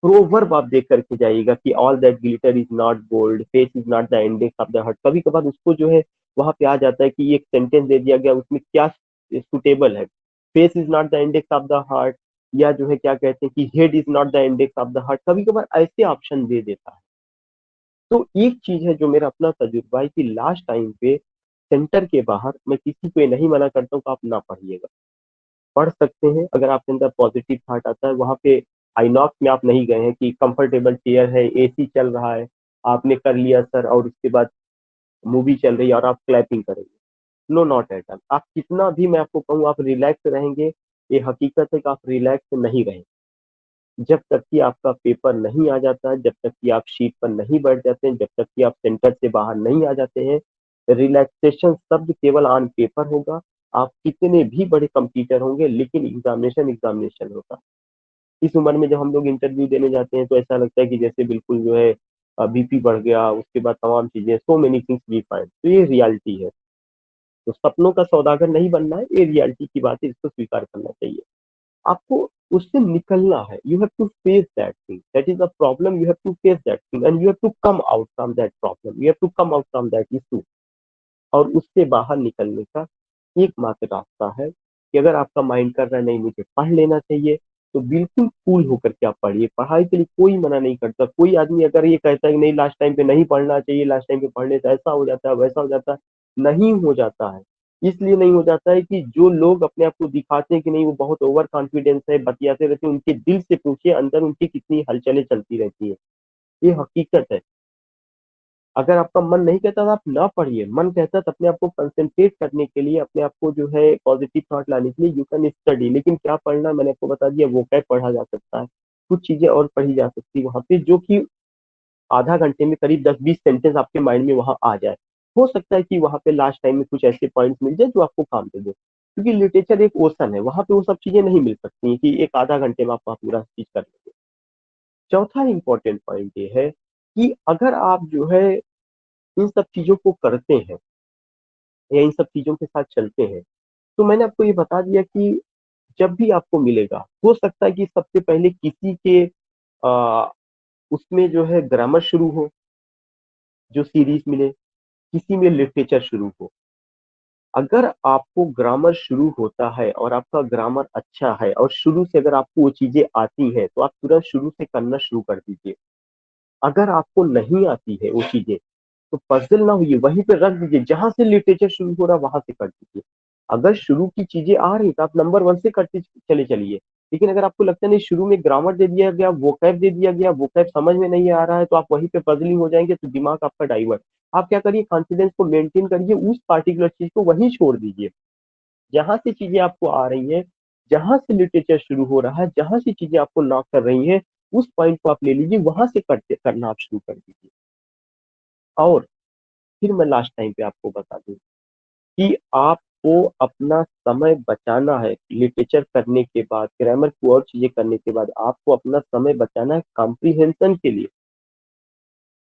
प्रोवर्ब आप देख करके जाइएगा कि all that glitter is not gold, face is not the index of the heart. कभी कभार उसको जो है वहां पे आ जाता है कि एक सेंटेंस दे दिया गया, उसमें क्या सुटेबल है, face is not the index of the heart, या जो है क्या कहते हैं कि head is not the index of the heart. कभी कभार ऐसे ऑप्शन दे देता है। तो एक चीज है जो मेरा अपना तजुर्बा है कि लास्ट टाइम पे सेंटर के बाहर, मैं किसी को ये नहीं मना करता हूँ कि आप ना पढ़िएगा, पढ़ सकते हैं। अगर आपके अंदर पॉजिटिव थॉट आता है, वहां पे आईनॉक्स में आप नहीं गए हैं कि कंफर्टेबल चेयर है, एसी चल रहा है, आपने कर लिया सर, और उसके बाद मूवी चल रही है और आप क्लैपिंग करेंगे। No, not at all. आप कितना भी मैं आपको कहूँ आप रिलैक्स रहेंगे, ये हकीकत है कि आप रिलैक्स नहीं रहेंगे जब तक कि आपका पेपर नहीं आ जाता है, जब तक कि आप शीट पर नहीं बैठ जाते हैं, जब तक कि आप सेंटर से बाहर नहीं आ जाते हैं। रिलैक्सेशन शब्द केवल ऑन पेपर होगा। आप कितने भी बड़े कंप्यूटर होंगे, लेकिन एग्जामिनेशन एग्जामिनेशन होगा। इस उम्र में जब हम लोग इंटरव्यू देने जाते हैं तो ऐसा लगता है कि जैसे बिल्कुल जो है बीपी बढ़ गया, उसके बाद तमाम चीजें, so many things we find. तो ये रियलिटी है। तो सपनों का सौदागर नहीं बनना है, ये रियलिटी की बात है, इसको स्वीकार करना चाहिए। आपको उससे निकलना है। You have to face that thing, that is a problem, you have to face that thing and you have to come out from that problem, you have to come out from that issue. और उससे बाहर निकलने का एकमात्र रास्ता है कि अगर आपका माइंड कर रहा है नहीं मुझे पढ़ लेना चाहिए, तो बिल्कुल कूल होकर के आप पढ़िए। पढ़ाई के लिए कोई मना नहीं करता। कोई आदमी अगर ये कहता है कि नहीं लास्ट टाइम पे नहीं पढ़ना चाहिए, लास्ट टाइम पे पढ़ने से ऐसा हो जाता है, वैसा हो जाता है, नहीं हो जाता है। इसलिए नहीं हो जाता है कि जो लोग अपने आप को दिखाते हैं कि नहीं वो बहुत ओवर कॉन्फिडेंस है, बतियाते रहते हैं, उनके दिल से पूछिए अंदर उनकी कितनी हलचलें चलती रहती है। ये हकीकत है। अगर आपका मन नहीं कहता तो आप ना पढ़िए, मन कहता है तो अपने आप को कंसंट्रेट करने के लिए, अपने आप को जो है पॉजिटिव थॉट लाने के लिए यू कैन स्टडी। लेकिन क्या पढ़ना, मैंने आपको बता दिया, वो क्या पढ़ा जा सकता है। कुछ चीजें और पढ़ी जा सकती है वहां पे, जो कि आधा घंटे में करीब 10-20 सेंटेंस आपके माइंड में वहां आ जाए। हो सकता है कि वहां पे लास्ट टाइम में कुछ ऐसे पॉइंट्स मिल जाए जो आपको काम दे दे, क्योंकि लिटरेचर एक ओशन है, वहां पे वो सब चीजें नहीं मिल सकती कि एक आधा घंटे में आप वहाँ पूरा चीज कर लेंगे। चौथा इंपॉर्टेंट पॉइंट ये है कि अगर आप जो है इन सब चीजों को करते हैं या इन सब चीजों के साथ चलते हैं, तो मैंने आपको ये बता दिया कि जब भी आपको मिलेगा, हो सकता है कि सबसे पहले किसी के आ, उसमें जो है ग्रामर शुरू हो, जो सीरीज मिले, किसी में लिटरेचर शुरू हो। अगर आपको ग्रामर शुरू होता है और आपका ग्रामर अच्छा है और शुरू से अगर आपको वो चीजें आती हैं तो आप तुरंत शुरू से करना शुरू कर दीजिए। अगर आपको नहीं आती है वो चीजें तो पजल ना होइए, वहीं पे रख दीजिए, जहां से लिटरेचर शुरू हो रहा है वहां से कर दीजिए। अगर शुरू की चीजें आ रही तो आप नंबर वन से करते चले चलिए। लेकिन अगर आपको लगता है नहीं, शुरू में ग्रामर दे दिया गया, वोकैब दे दिया गया, वोकैब समझ में नहीं आ रहा है, तो आप वहीं पे पजलिंग हो जाएंगे, तो दिमाग आपका डाइवर्ट। आप क्या करिए, कॉन्फिडेंस को मेंटेन करिए, उस पार्टिकुलर चीज को वहीं छोड़ दीजिए जहां से चीजें आपको आ रही हैं, जहां से लिटरेचर शुरू हो रहा है, जहां से चीजें आपको नॉक कर रही हैं, उस पॉइंट को आप ले लीजिए, वहां से करते करना आप शुरू कर दीजिए। और फिर मैं लास्ट टाइम पे आपको बता दूं कि आपको अपना समय बचाना है। लिटरेचर करने के बाद, ग्रामर को और चीजें करने के बाद आपको अपना समय बचाना है कॉम्प्रिहेंशन के लिए।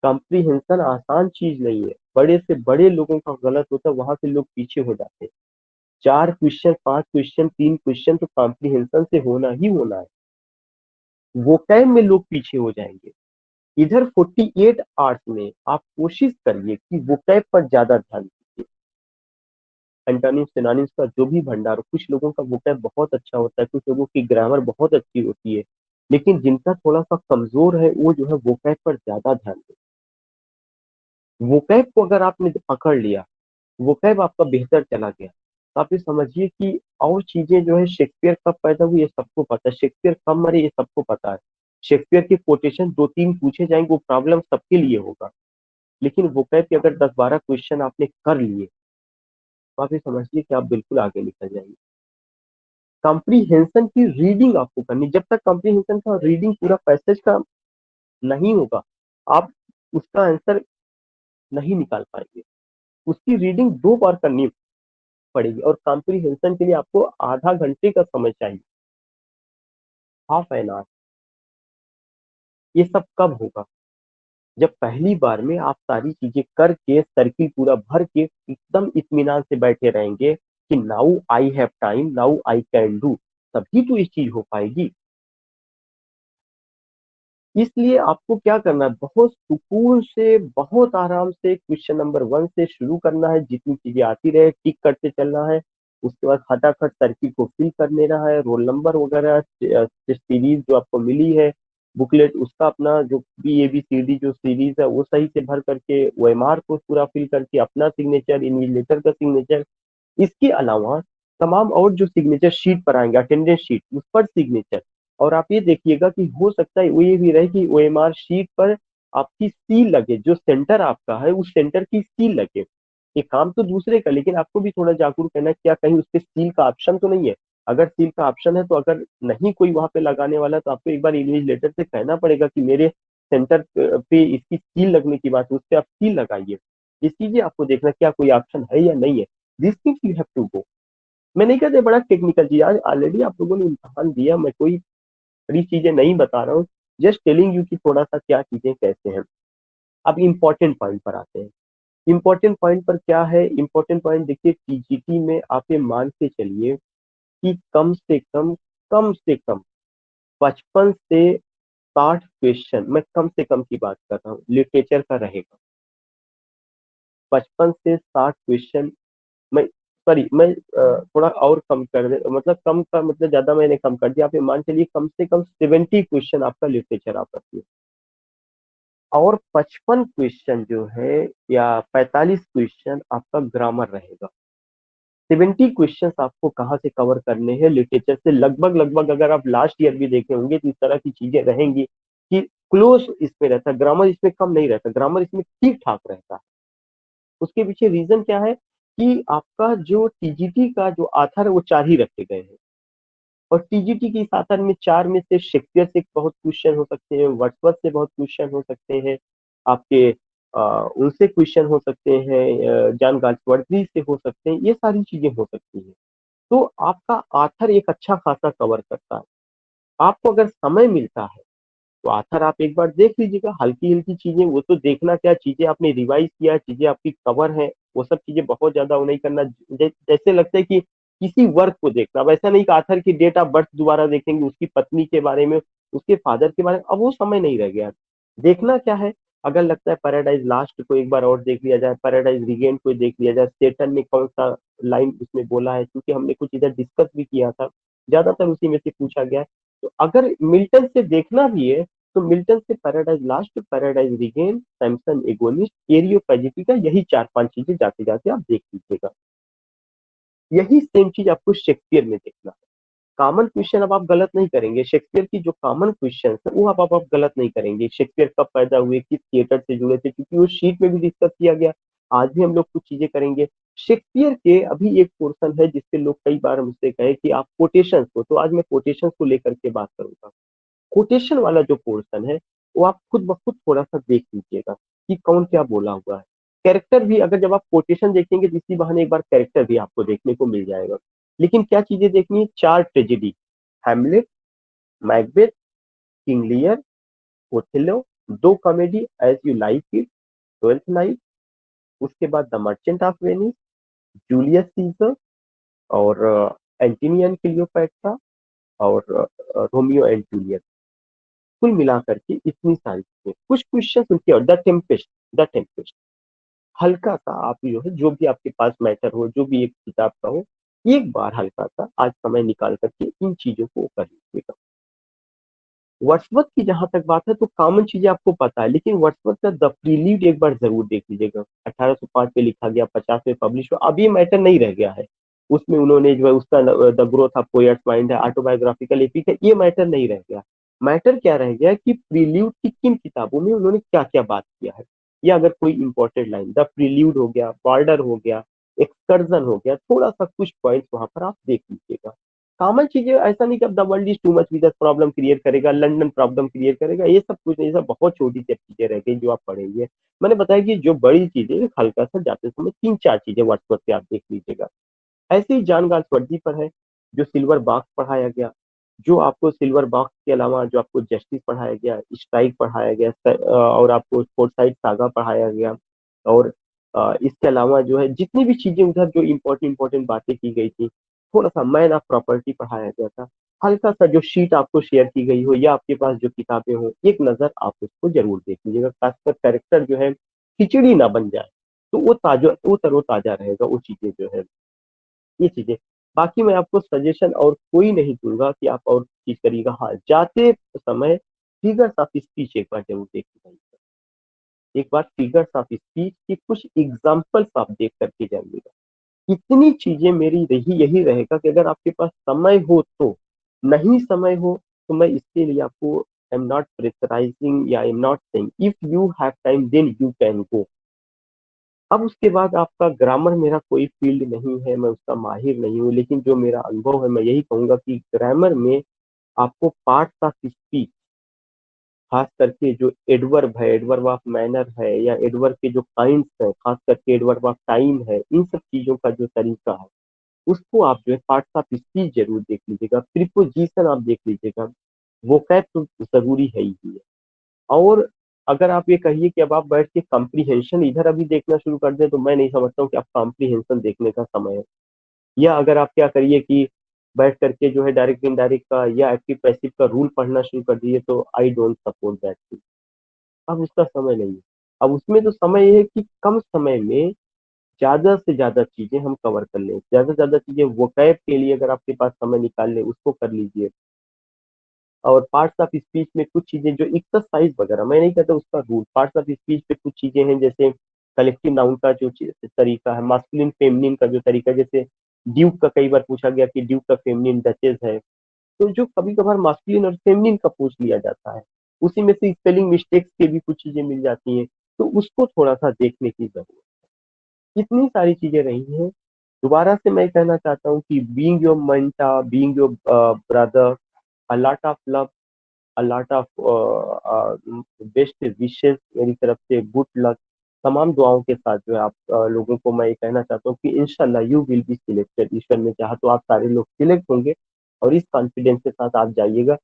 कॉम्प्रिहेंशन आसान चीज नहीं है, बड़े से बड़े लोगों का गलत होता है, वहां से लोग पीछे हो जाते हैं। 4 क्वेश्चन, 5 क्वेश्चन, 3 क्वेश्चन तो कॉम्प्रिहेंशन से होना ही होना है, वोकैब में लोग पीछे हो जाएंगे। इधर 48 आवर्स में आप कोशिश करिए कि वोकैब पर ज्यादा ध्यान दीजिए। एंटोनिम्स सिनोनिम्स का जो भी भंडार हो, कुछ लोगों का वोकैब बहुत अच्छा होता है, कुछ लोगों की ग्रामर बहुत अच्छी होती है, लेकिन जिनका थोड़ा सा कमजोर है वो जो है वोकैब पर ज्यादा ध्यान दे। वोकैब को अगर आपने पकड़ लिया, वोकैब आपका बेहतर चला गया, तो आप ये समझिए कि और चीजें जो है, शेक्सपियर कब पैदा हुई ये सबको पता है, शेक्सपियर कब मरे ये सबको पता है, शेक्सपियर के कोटेशन 2-3 पूछे जाएंगे, वो प्रॉब्लम सबके लिए होगा। लेकिन वोकैब के अगर 10-12 क्वेश्चन आपने कर लिए तो आप ये समझिए कि आप बिल्कुल आगे निकल जाएंगे। कॉम्प्रीहेंशन की रीडिंग आपको करनी, जब तक कॉम्प्रीहेंशन का रीडिंग पूरा पैसेज का नहीं होगा, आप उसका आंसर नहीं निकाल पाएंगे। उसकी रीडिंग 2 बार करनी पड़ेगी, और कॉम्प्रीहेंशन के लिए आपको आधा घंटे का समय चाहिए, हाफ एन आवर। ये सब कब होगा, जब पहली बार में आप सारी चीजें करके सर्किल पूरा भर के एकदम इत्मीनान से बैठे रहेंगे कि now I have time, now I can do, तभी तो ये चीज हो पाएगी। इसलिए आपको क्या करना है, बहुत सुकून से, बहुत आराम से क्वेश्चन नंबर 1 से शुरू करना है, जितनी चीजें आती रहे टिक करते चलना है। उसके बाद फटाफट सर्किल को फिल कर लेना है, रोल नंबर वगैरह सीरीज जो आपको मिली है, बुकलेट, उसका अपना जो BABCD जो सीरीज है वो सही से भर करके, OMR को पूरा फिल करके, अपना सिग्नेचर, इन्विजिलेटर का सिग्नेचर, इसके अलावा तमाम और जो सिग्नेचर शीट पर आएंगे, अटेंडेंस शीट, उस पर सिग्नेचर। और आप ये देखिएगा कि हो सकता है वो ये भी रहे कि OMR शीट पर आपकी सील लगे, जो सेंटर आपका है उस सेंटर की सील लगे। ये काम तो दूसरे का, लेकिन आपको भी थोड़ा जागरूक रहना है, क्या कहीं उस पे सील का ऑप्शन तो नहीं है। अगर सील का ऑप्शन है तो अगर नहीं कोई वहां पे लगाने वाला, तो आपको एक बार इन्विजिलेटर से कहना पड़ेगा कि मेरे सेंटर पे इसकी सील लगने की बात है, उस पर आप सील लगाइए। ये चीजें आपको देखना क्या कोई ऑप्शन है या नहीं है। This things you have to go. मैं नहीं कहते बड़ा टेक्निकल चीज, आज ऑलरेडी आप लोगों ने इम्तहान दिया, मैं कोई बड़ी चीजें नहीं बता रहा हूँ, जस्ट टेलिंग यू कि थोड़ा सा क्या चीजें कैसे हैं। अब इम्पोर्टेंट पॉइंट पर आते हैं। इम्पोर्टेंट पॉइंट पर क्या है, इम्पोर्टेंट पॉइंट देखिए, TGT में आप ये मान के चलिए कि कम से कम 55 से 60 क्वेश्चन, मैं कम से कम की बात कर रहा हूँ, लिटरेचर का रहेगा। 55 से 60 क्वेश्चन, मैं सॉरी मैं थोड़ा और कम कर दे, मतलब कम का मतलब ज्यादा मैंने कम कर दिया, आप ये मान चलिए कम से कम 70 क्वेश्चन आपका लिटरेचर आप रखिए, और 55 क्वेश्चन जो है या 45 क्वेश्चन आपका ग्रामर रहेगा। 70 क्वेश्चन आपको कहाँ से कवर करने हैं, लिटरेचर से। लगभग लगभग अगर आप लास्ट ईयर भी देखे होंगे तो इस तरह की चीजें रहेंगी कि क्लोज इसमें रहता है, ग्रामर इसमें कम नहीं रहता, ग्रामर इसमें ठीक ठाक रहता है। उसके पीछे रीजन क्या है कि आपका जो TGT का जो आथर है वो 4 ही रखे गए हैं, और TGT के इस आथर में 4 में से शेक्सपियर से बहुत क्वेश्चन हो सकते हैं, वर्ड्सवर्थ से बहुत क्वेश्चन हो सकते हैं, आपके उनसे क्वेश्चन हो सकते हैं, जॉन गाल्सवर्दी से हो सकते हैं, ये सारी चीजें हो सकती हैं। तो आपका आथर एक अच्छा खासा कवर करता है। आपको अगर समय मिलता है तो आथर आप एक बार देख लीजिएगा, हल्की हल्की चीजें, वो तो देखना क्या, चीजें आपने रिवाइज किया, चीजें आपकी कवर है, वो सब चीजें बहुत ज्यादा वो नहीं करना। जैसे लगता है कि किसी वर्क को देखना, अब ऐसा नहीं कि आथर की डेट ऑफ बर्थ दोबारा देखेंगे, उसकी पत्नी के बारे में, उसके फादर के बारे में, अब वो समय नहीं रह गया। देखना क्या है, अगर लगता है पैराडाइज लास्ट को एक बार और देख लिया जाए, पैराडाइज रिगेन को देख लिया जाए, सेटन ने कौन सा लाइन उसमें बोला है, क्योंकि हमने कुछ इधर डिस्कस भी किया था, ज्यादातर उसी में से पूछा गया है। तो अगर मिल्टन से देखना भी है तो मिल्टन से Paradise Lost, Paradise Regain, Samson Agonistes, Areopagitica, यही चार पांच चीजें जाते जाते आप देख लीजिएगा। यही सेम चीज आपको शेक्सपियर में देखना है। कॉमन क्वेश्चन अब आप गलत नहीं करेंगे, शेक्सपियर की जो कॉमन क्वेश्चन है वो आप गलत नहीं करेंगे। शेक्सपियर कब पैदा हुए, किस थिएटर से जुड़े थे, क्योंकि वो शीट में भी डिस्कस किया गया। आज भी हम लोग कुछ चीजें करेंगे। शेक्सपियर के अभी एक पोर्शन है जिससे लोग कई बार मुझसे कहे कि आप कोटेशंस को, तो आज मैं कोटेशंस को लेकर के बात करूंगा। कोटेशन वाला जो पोर्शन है वो आप खुद ब खुद थोड़ा सा देख लीजिएगा कि कौन क्या बोला हुआ है। कैरेक्टर भी अगर जब आप कोटेशन देखेंगे तो इसी बहाने एक बार कैरेक्टर भी आपको देखने को मिल जाएगा। लेकिन क्या चीजें देखनी है, चार tragedy, Hamlet, Macbeth, King Lear, Othello, दो comedy, As You Like It, Twelfth Night, उसके बाद the Merchant of Venice, Julius Caesar, और एंटीनियन क्लियोपैट्रा, और रोमियो एंड जूलियट। कुल मिलाकर के इतनी सारी चीजें, कुछ क्वेश्चन उनके, और द टेम्पेस्ट, हल्का सा आप जो है, जो भी आपके पास मैटर हो, जो भी एक किताब का हो, एक बार हल्का सा आज समय निकाल करके इन चीजों को कर लीजिएगा। वर्ड्सवर्थ की जहां तक बात है तो कॉमन चीजें आपको पता है, लेकिन वर्ड्सवर्थ का द प्रील्यूड एक बार जरूर देख लीजिएगा। 1805 में लिखा गया, 50 में पब्लिश हुआ, अब ये मैटर नहीं रह गया है। उसमें उन्होंने जो है उसका the growth of poets mind है, ऑटोबायोग्राफिकल एपिक है, ये मैटर नहीं रह गया। मैटर क्या रह गया कि प्रील्यूड की किन किताबों में उन्होंने क्या क्या बात किया है, या अगर कोई इंपॉर्टेंट लाइन, द प्रील्यूड हो गया, बॉर्डर हो गया, एक्सकर्जन हो गया, थोड़ा सा कुछ पॉइंट्स वहां पर आप देख लीजिएगा। कॉमन चीजें, ऐसा नहीं कि अब the world is too much with problem create करेगा, लंदन प्रॉब्लम क्रिएट करेगा, ये सब कुछ नहीं, ये सब बहुत छोटी सी चीजें रह गई जो आप पढ़ेंगे। मैंने बताया कि जो बड़ी चीजें हल्का सा जाते समय तीन चार चीजें व्हाट्सएप पे आप देख लीजिएगा। ऐसे ही जान गाल्सवर्दी पर है, जो सिल्वर बॉक्स पढ़ाया गया, जो आपको सिल्वर बॉक्स के अलावा जो आपको जस्टिस पढ़ाया गया, स्ट्राइक पढ़ाया गया, और आपको फोर्साइट सागा पढ़ाया गया, और इसके अलावा जो है जितनी भी चीजें उधर जो इम्पोर्टेंट इंपॉर्टेंट बातें की गई थी, थोड़ा सा मैन ऑफ प्रॉपर्टी पढ़ाया गया था। हल्का सा जो शीट आपको शेयर की गई हो या आपके पास जो किताबें हो, एक नजर आप उसको जरूर देख लीजिएगा, खासकर कैरेक्टर जो है खिचड़ी ना बन जाए, तो वो ताजा, वो तरोताजा रहेगा, वो चीजें जो है, ये चीजें। बाकी मैं आपको सजेशन और कोई नहीं दूंगा कि आप और चीज करिएगा। हाँ, जाते समय फिगर्स ऑफ स्पीच एक बार जरूर देख लीजिएगा, एक बार फिगर्स ऑफ स्पीच की कुछ एग्जाम्पल्स आप देख करके जाइएगा। इतनी चीजें मेरी रही, यही रहेगा कि अगर आपके पास समय हो तो, नहीं समय हो तो मैं इसके लिए आपको, आई एम नॉट प्रेशराइजिंग या I am not saying, if you have time then you can go. अब उसके बाद आपका ग्रामर मेरा कोई फील्ड नहीं है, मैं उसका माहिर नहीं हूँ, लेकिन जो मेरा अनुभव है मैं यही कहूंगा कि ग्रामर में आपको पार्ट्स ऑफ स्पीच, खास करके जो एडवर्ब है, एडवर्ब ऑफ मैनर है, या एडवर्ब के जो काइंड्स है, खास करके एडवर्ब ऑफ टाइम है, इन सब चीजों का जो तरीका है, उसको आप जो है पार्ट्स ऑफ स्पीच जरूर देख लीजिएगा। प्रीपोजिशन आप देख लीजिएगा, वोकैब तो जरूरी है ही है। और अगर आप ये कहिए कि अब आप बैठ के कॉम्प्रीहेंशन इधर अभी देखना शुरू कर दें, तो मैं नहीं समझता हूँ कि आप कॉम्प्रीहेंशन देखने का समय है। या अगर आप क्या करिए कि बैठ करके जो है डायरेक्ट इनडायरेक्ट का या एक्टिव पैसिव का रूल पढ़ना शुरू कर दिए, तो I don't support that thing. अब उसका समय नहीं है। अब उसमें तो समय ये है कि कम समय में ज्यादा से ज्यादा चीजें हम कवर कर लें, ज्यादा से ज्यादा चीजें वोकैब के लिए अगर आपके पास समय निकाल ले, उसको कर लीजिए। और पार्ट्स ऑफ स्पीच में कुछ चीजें जो एक्सरसाइज वगैरह, मैं नहीं कहता उसका रूल, पार्ट्स ऑफ स्पीच पे कुछ चीजें हैं, जैसे कलेक्टिव नाउन का जो तरीका है, मास्कुलिन फेमिनिन का जो तरीका है, जैसे ड्यूक का कई बार पूछा गया कि ड्यूक का फेमिनिन डचेस है, तो जो कभी कभार मास्कुलिन और फेमिनिन का पूछ लिया जाता है, उसी में से स्पेलिंग मिस्टेक्स के भी कुछ चीजें मिल जाती हैं, तो उसको थोड़ा सा देखने की जरूरत। इतनी सारी चीजें रही हैं। दोबारा से मैं कहना चाहता हूँ कि being your mentor, being your brother, a lot of love, a lot of best wishes मेरी तरफ से, गुड लक, तमाम दुआओं के साथ जो है आप लोगों को मैं ये कहना चाहता हूँ कि इंशाल्लाह यू विल बी सिलेक्टेड, ईश्वर ने चाहा तो आप सारे लोग सिलेक्ट होंगे, और इस कॉन्फिडेंस के साथ आप जाइएगा।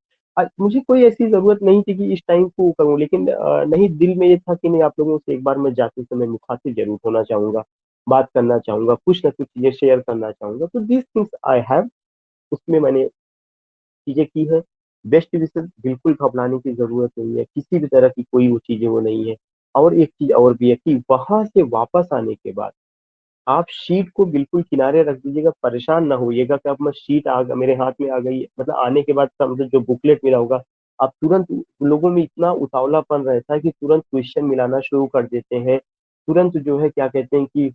मुझे कोई ऐसी जरूरत नहीं थी कि इस टाइम को करूँ, लेकिन नहीं, दिल में ये था कि नहीं, आप लोगों से एक बार मैं जाते समय मुखातिब जरूर होना चाहूंगा, बात करना चाहूंगा, कुछ ना कुछ चीजें शेयर करना चाहूंगा, तो दिस थिंग्स आई हैव, उसमें मैंने चीजें की है। बेस्ट विशेष, बिल्कुल घबराने की जरूरत नहीं है, किसी भी तरह की कोई वो चीजें वो नहीं है। और एक चीज और भी है कि वहां से वापस आने के बाद आप शीट को बिल्कुल किनारे रख दीजिएगा, परेशान ना होइएगा कि अब मैं शीट मेरे हाथ में आ गई है। मतलब आने के बाद समझो जो बुकलेट मिला होगा, आप तुरंत, लोगों में इतना उतावलापन रहता है कि तुरंत क्वेश्चन मिलाना शुरू कर देते हैं, तुरंत जो है क्या कहते हैं कि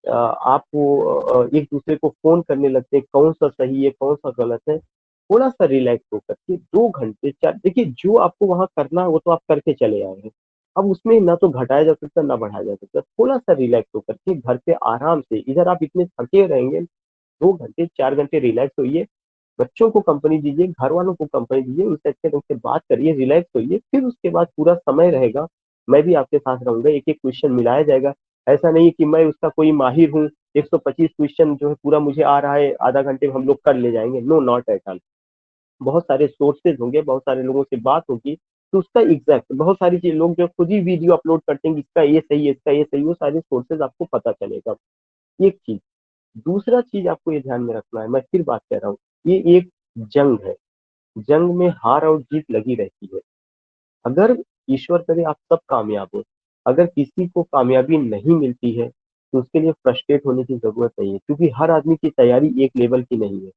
आप वो एक दूसरे को फोन करने लगते हैं, कौन सा सही है कौन सा गलत है। थोड़ा सा रिलैक्स होकर के 2 घंटे 4, देखिए जो आपको वहां करना है वो तो आप करके चले आए हैं, अब उसमें ना तो घटाया जा सकता ना बढ़ाया जा सकता। थोड़ा सा रिलैक्स होकर के घर पे आराम से, इधर आप इतने थके रहेंगे, 2 घंटे 4 घंटे रिलैक्स होइए, बच्चों को कंपनी दीजिए, घर वालों को कंपनी दीजिए, उससे अच्छे ढंग से बात करिए, रिलैक्स होइए, फिर उसके बाद पूरा समय रहेगा, मैं भी आपके साथ रहूंगा, एक एक क्वेश्चन मिलाया जाएगा। ऐसा नहीं है कि मैं उसका कोई माहिर हूँ, 125 क्वेश्चन जो है पूरा मुझे आ रहा है, आधा घंटे में हम लोग कर ले जाएंगे, नो नॉट एट ऑल। बहुत सारे सोर्सेज होंगे, बहुत सारे लोगों से बात होगी, तो उसका एग्जैक्ट बहुत सारी चीज, लोग जो खुद ही वीडियो अपलोड करते हैं कि इसका ये सही है इसका ये सही है, वो सारे सोर्सेज आपको पता चलेगा। एक चीज, दूसरा चीज आपको ये ध्यान में रखना है, मैं फिर बात कर रहा हूँ, ये एक जंग है, जंग में हार और जीत लगी रहती है। अगर ईश्वर करे आप सब कामयाब हो, अगर किसी को कामयाबी नहीं मिलती है तो उसके लिए फ्रस्ट्रेट होने की जरूरत नहीं है, क्योंकि हर आदमी की तैयारी एक लेवल की नहीं है।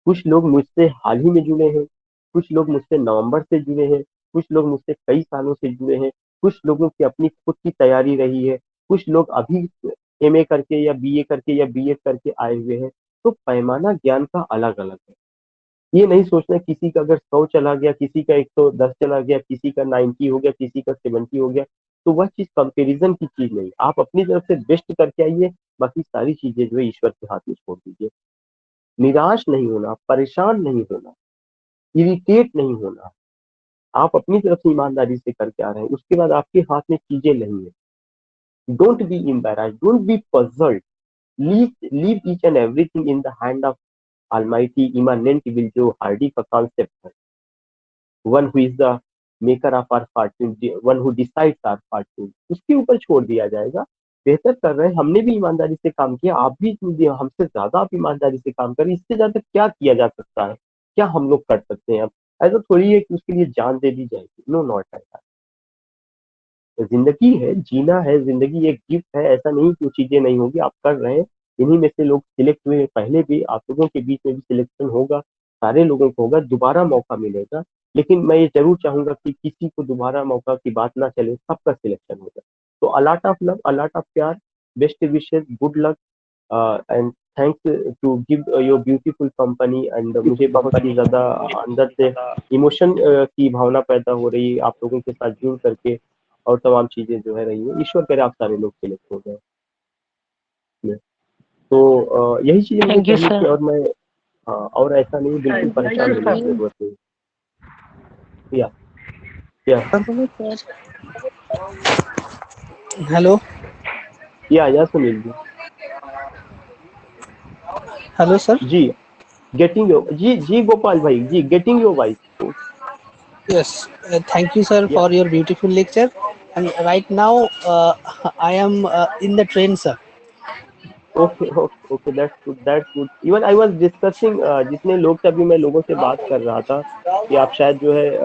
कुछ लोग मुझसे हाल ही में जुड़े हैं, कुछ लोग मुझसे नवंबर से जुड़े हैं, कुछ लोग मुझसे कई सालों से जुड़े हैं, कुछ लोगों की अपनी खुद की तैयारी रही है, कुछ लोग अभी एमए करके या बीए करके या बीएड करके आए हुए हैं। तो पैमाना ज्ञान का अलग अलग है। ये नहीं सोचना किसी का अगर 100 चला गया, किसी का 110 चला गया, किसी का 90 हो गया, किसी का 70 हो गया, तो वह चीज कंपेरिजन की चीज नहीं, आप अपनी तरफ से बेस्ट करके आइए, बाकी सारी चीजें जो है ईश्वर के हाथ में छोड़ दीजिए। निराश नहीं होना, परेशान नहीं होना, इरिटेट नहीं होना, आप अपनी तरफ से ईमानदारी से करके आ रहे हैं, उसके बाद आपके हाथ में चीजें नहीं है, don't be embarrassed, don't be puzzled, leave each and everything in the hand of Almighty immanent will, जो हार्डी का कॉन्सेप्ट है, one who is the maker of our fortune, one who decides our fortune, उसके ऊपर छोड़ दिया जाएगा। बेहतर कर रहे हैं, हमने भी ईमानदारी से काम किया, आप भी हमसे ज्यादा आप ईमानदारी से काम करें, इससे ज्यादा क्या किया जा सकता है, क्या हम लोग कर सकते हैं। अब ऐसा थोड़ी है कि उसके लिए जान दे दी जाएगी, नो नॉट ऐसा। जिंदगी है, जीना है, जिंदगी एक गिफ्ट है, ऐसा नहीं कि वो चीजें नहीं होगी, आप कर रहे हैं। इन्हीं में से लोग सिलेक्ट हुए हैं, पहले भी आप लोगों के बीच में भी सिलेक्शन होगा, सारे लोगों को होगा, दोबारा मौका मिलेगा। लेकिन मैं ये जरूर चाहूंगा कि किसी को दोबारा मौका की बात ना चले, सबका सिलेक्शन होगा। तो a lot of love, a lot of प्यार, best wishes, good luck and thanks to give your beautiful company. And मुझे बहुत ही ज्यादा अंदर से इमोशन की भावना पैदा हो रही है आप लोगों के साथ जुड़ करके, और तमाम चीजें जो है रही है, ईश्वर करे आप सारे लोग सिलेक्ट हो गए। तो यही चीजें मुझे थैंक यू कहनी थी, सर। और मैं, हाँ, और ऐसा नहीं, बिल्कुल परेशान होने की जरूरत नहीं। या yeah hello. Yeah Sunil ji. Hello sir. जी, गेटिंग योर, जी जी गोपाल भाई ji, getting your voice. Yes, thank you, sir, या for your beautiful lecture. And right now, I am in the train, sir. Okay okay okay, that's good that's good. Even I was discussing, जितने लोग थे, अभी मैं लोगों से बात कर रहा था कि आप शायद जो है